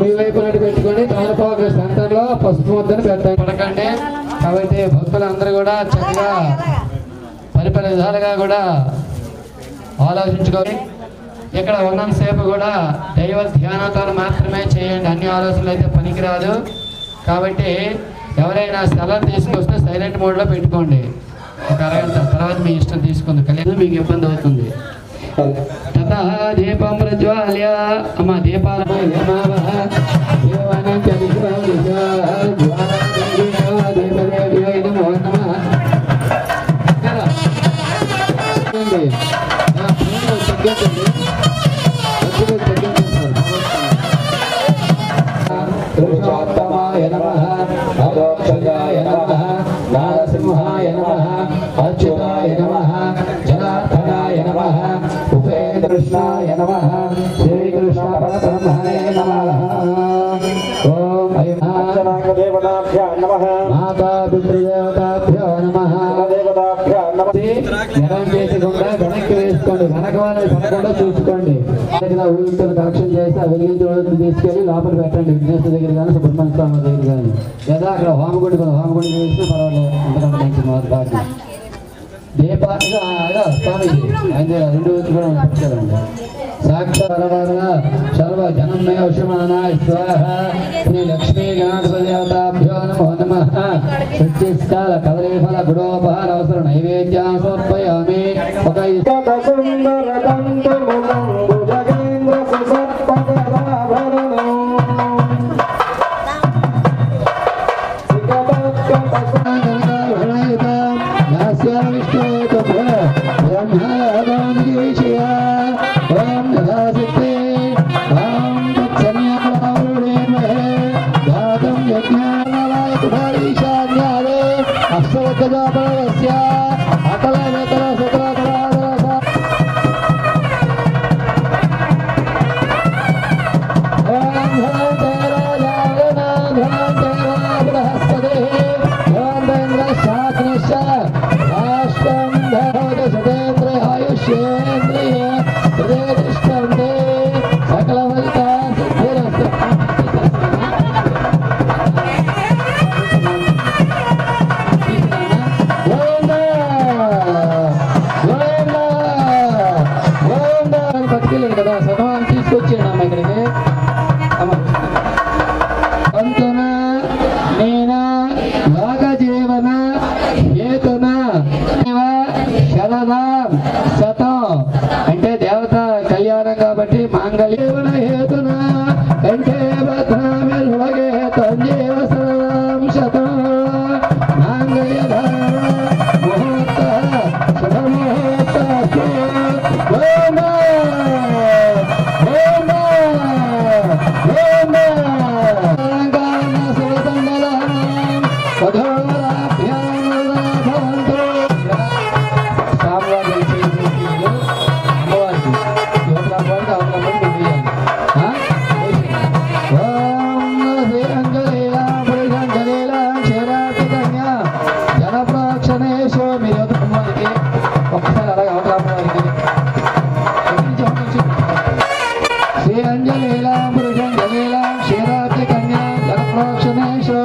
మీ వైపు నటు పెట్టుకొని తమలపాకు సెంటర్ లో పసుపు ముద్దను పెట్టండి. కాబట్టి భక్తులందరూ కూడా చక్కగా పరిపరి విధాలుగా కూడా ఆలోచించుకొని ఇక్కడ ఉన్నంతసేపు కూడా దైవ ధ్యానంతో మాత్రమే చేయండి. అన్ని ఆలోచనలు అయితే పనికిరాదు. కాబట్టి ఎవరైనా సెలవు తీసుకొస్తే సైలెంట్ మోడ్లో పెట్టుకోండి. ఒక అరగంట తర్వాత మీ ఇష్టం తీసుకుంది కలిసి మీకు ఇబ్బంది అవుతుంది. తథా దీపం ప్రజ్వాల్య అమ్మ దీపాల పురుషోత్తమాయ నమః, అక్షయాయ నమః, నారసింహాయ నమః, అచ్యుతాయ నమః, జనార్దనాయ నమః, ఉపేంద్రకృష్ణాయ నమః, శ్రీకృష్ణ పరబ్రహ్మణే నమః. ఓం దేవతాభ్యో నమః, మాతా పితృదేవతాభ్యో నమః. ఎడం చేసుకుండా వెనక్కి వేసుకోండి. వెనక వాళ్ళని పడకుండా చూసుకోండి. ఊరితో కలెక్షన్ చేసి ఆ వెలిగించి తీసుకెళ్ళి లోపల పెట్టండి. విఘ్నేశ్వర దగ్గర కానీ సుబ్రహ్మణ్య స్వామి దగ్గర కానీ, లేదా అక్కడ హోమగుండి వేసినా పర్వాలేదు. అంతకంటే మంచి బాగా దీపాలుగా స్వామి ఆయన రెండు కూడా పెట్టారండి. సాక్షాత్కార సర్వ జనమయ వశమానాయ స్వాహ. శ్రీ లక్ష్మీ గణాధిపదేవతాభ్యో నమో నమః. సత్యస్కాల కదలీఫల గుడోపహార అవసర నైవేద్యం సమర్పయామి. ఒక అంటే దేవత కళ్యాణం కాబట్టి మాంగళ్యవన హేతున కంటే భద్రామెల్వగే తంజీవ సర్వం శతం మాంగళ్య ముహూర్త శుభముహూర్త శ్రీ అంజలీలా పురుషంజలీలా క్షీరాబ్ది కన్యా జనప్రోక్షణేశో